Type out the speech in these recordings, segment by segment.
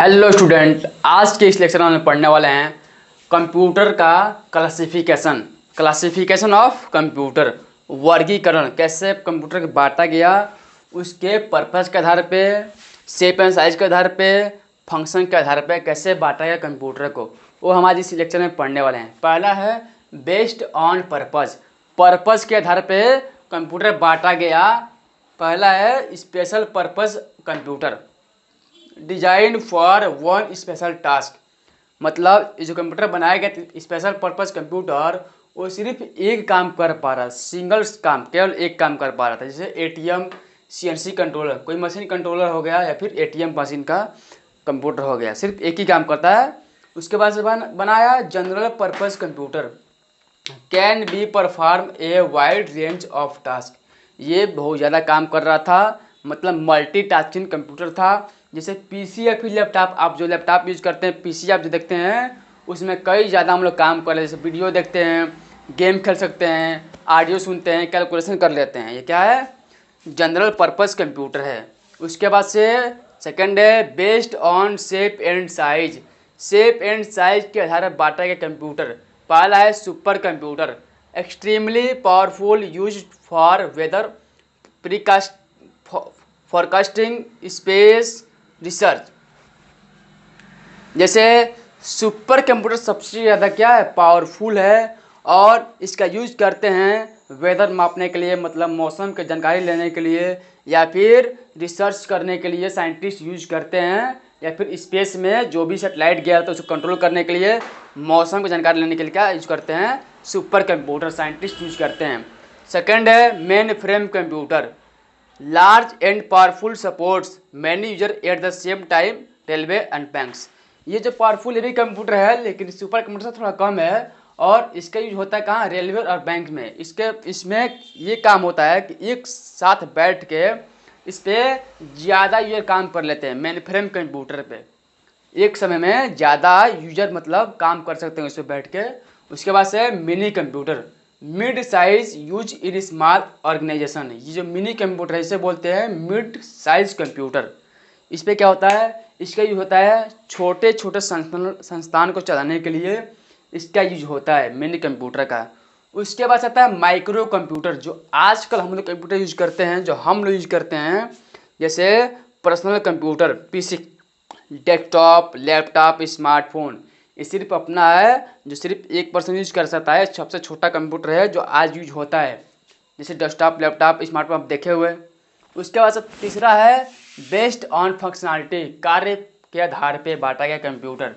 Hello student, आज के इस लेक्चर में हम पढ़ने वाले हैं कंप्यूटर का क्लासिफिकेशन ऑफ कंप्यूटर। वर्गीकरण, कैसे कंप्यूटर को बांटा गया, उसके पर्पस के आधार पे, शेप एंड साइज के आधार पे, फंक्शन के आधार पे कैसे बांटा गया कंप्यूटर को, वो हम आज इस लेक्चर में पढ़ने वाले हैं। पहला है बेस्ड ऑन पर्पस के आधार पे कंप्यूटर बांटा गया। पहला है special purpose computer, design for one special task. मतलब ये जो कंप्यूटर बनाया गया स्पेशल पर्पस कंप्यूटर, वो सिर्फ एक काम कर पा रहा, सिंगल काम, केवल एक काम कर पा रहा था। जैसे एटीएम, सीएनसी कंट्रोलर, कोई मशीन कंट्रोलर हो गया, या फिर एटीएम मशीन का कंप्यूटर हो गया, सिर्फ एक ही काम करता है। उसके बाद से बनाया general purpose computer, can be perform a wide range of task. ये बहुत ज़्यादा काम कर रहा था, मतलब मल्टीटास्किंग कंप्यूटर था। जैसे पीसी या फिर लैपटॉप, आप जो लैपटॉप यूज़ करते हैं, पीसी आप जो देखते हैं, उसमें कई ज़्यादा हम लोग काम कर रहे हैं। जैसे वीडियो देखते हैं, गेम खेल सकते हैं, ऑडियो सुनते हैं, कैलकुलेशन कर लेते हैं। ये क्या है? जनरल पर्पस कंप्यूटर है। उसके बाद से सेकंड है based on shape and size. Shape and size के आधार पर बांटा गया कंप्यूटर। पहला है super computer, extremely powerful, use for weather precast forecasting, space research. जैसे सुपर कंप्यूटर सबसे ज़्यादा क्या है, पावरफुल है, और इसका यूज करते हैं वेदर मापने के लिए, मतलब मौसम की जानकारी लेने के लिए, या फिर रिसर्च करने के लिए साइंटिस्ट यूज करते हैं, या फिर स्पेस में जो भी सेटेलाइट गया तो उसको कंट्रोल करने के लिए, मौसम की जानकारी लेने के लिए क्या यूज करते हैं, सुपर कंप्यूटर साइंटिस्ट यूज करते हैं। सेकंड है main frame computer, large and powerful supports many user at the same time, railway and banks. ये जो पावरफुल भी कंप्यूटर है, लेकिन सुपर कंप्यूटर से थोड़ा कम है, और इसका यूज होता है कहाँ, रेलवे और बैंक में। इसमें ये काम होता है कि एक साथ बैठ के इस पर ज़्यादा यूजर काम कर लेते हैं। मेन फ्रेम कंप्यूटर पे एक समय में ज़्यादा यूजर मतलब काम कर सकते हैं उस पर बैठ के। उसके बाद से mini computer, mid size use in small organisation. ये जो मिनी कंप्यूटर है इसे बोलते हैं मिड साइज कंप्यूटर। इस पर क्या होता है, इसका यूज होता है छोटे छोटे संस्थान को चलाने के लिए, इसका यूज होता है मिनी कंप्यूटर का। उसके बाद आता है माइक्रो कंप्यूटर, जो आजकल हम लोग कंप्यूटर यूज करते हैं, जो हम लोग यूज करते हैं, जैसे personal computer, PC, desktop, laptop, smartphone. ये सिर्फ अपना है, जो सिर्फ एक पर्सन यूज कर सकता है। सबसे छोटा कंप्यूटर है जो आज यूज होता है, जैसे डेस्कटॉप, लैपटॉप, स्मार्टफोन आप देखे हुए। उसके बाद तीसरा है बेस्ड ऑन फंक्शनलिटी, कार्य के आधार पे बांटा गया कंप्यूटर।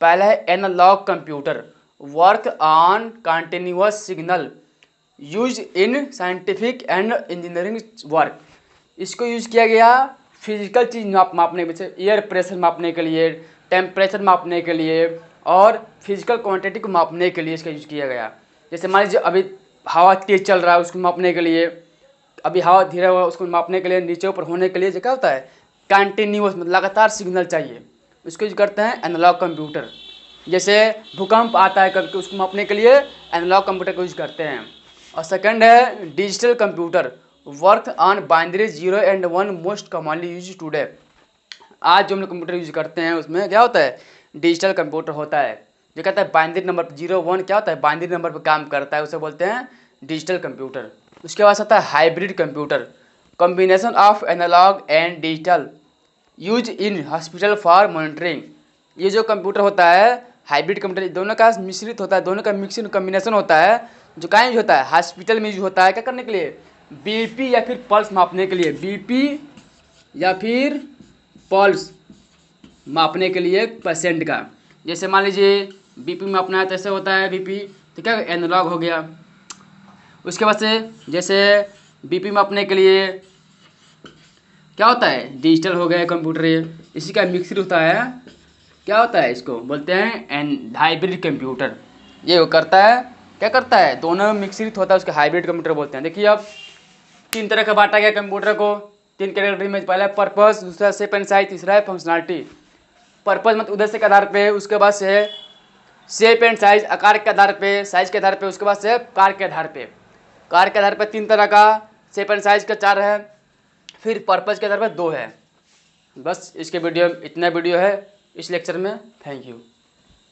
पहला है analog computer, work on continuous signal, use in scientific and engineering work. इसको यूज किया गया फिजिकल चीज़ मापने के, जैसे एयर प्रेशर मापने के लिए, टेम्परेचर मापने के लिए, और फिजिकल क्वांटिटी को मापने के लिए इसका यूज किया गया। जैसे मान लीजिए अभी हवा तेज चल रहा है, उसको मापने के लिए, अभी हवा धीरे हुआ उसको मापने के लिए, नीचे ऊपर होने के लिए क्या होता है, कंटिन्यूअस, मतलब लगातार सिग्नल चाहिए, उसको यूज करते हैं एनालॉग कंप्यूटर। जैसे भूकंप आता है कभी, उसको मापने के लिए एनालॉग कंप्यूटर का यूज करते हैं। और सेकंड है digital computer, work on binary 0 and 1 most commonly use today. आज जो हम लोग कंप्यूटर यूज करते हैं उसमें क्या होता है, डिजिटल कंप्यूटर होता है, जो कहता है बाइनरी नंबर 0 1 क्या होता है, बाइनरी नंबर पर काम करता है, उसे बोलते हैं डिजिटल कंप्यूटर। उसके बाद आता है hybrid computer, combination of analog and digital, use in hospital for monitoring. ये जो कंप्यूटर होता है हाइब्रिड कंप्यूटर, दोनों का मिश्रित होता है, दोनों का मिक्सिंग कॉम्बिनेशन होता है, जो कहाँ यूज होता है, हॉस्पिटल में यूज होता है। क्या करने के लिए, बीपी या फिर पल्स मापने के लिए, बीपी या फिर पल्स मापने के लिए पेशेंट का। जैसे मान लीजिए बीपी मापना है तो ऐसे होता है बीपी, ठीक है, एनालॉग हो गया। उसके बाद से जैसे बीपी मापने के लिए क्या होता है, डिजिटल हो गया कंप्यूटर, ये इसी का मिक्सर होता है, क्या होता है, इसको बोलते हैं हाइब्रिड कंप्यूटर। ये वो करता है, क्या करता है, दोनों मिक्सरित होता है, उसके हाइब्रिड कंप्यूटर बोलते हैं। देखिए अब तीन तरह का बांटा गया कंप्यूटर को, तीन कैटेगरी में। पहला है पर्पस, दूसरा शेप एंड साइज, तीसरा है फंक्शनलिटी। पर्पस मतलब उद्देश्य के आधार पे, उसके बाद से शेप एंड साइज आकार के आधार पे, साइज के आधार पे, उसके बाद से कार्य के आधार पे। कार्य के आधार पे तीन तरह का, शेप एंड साइज का 4 है, फिर पर्पस के आधार पर 2 है। बस इसके वीडियो इतना वीडियो है, इस लेक्चर में। Thank you.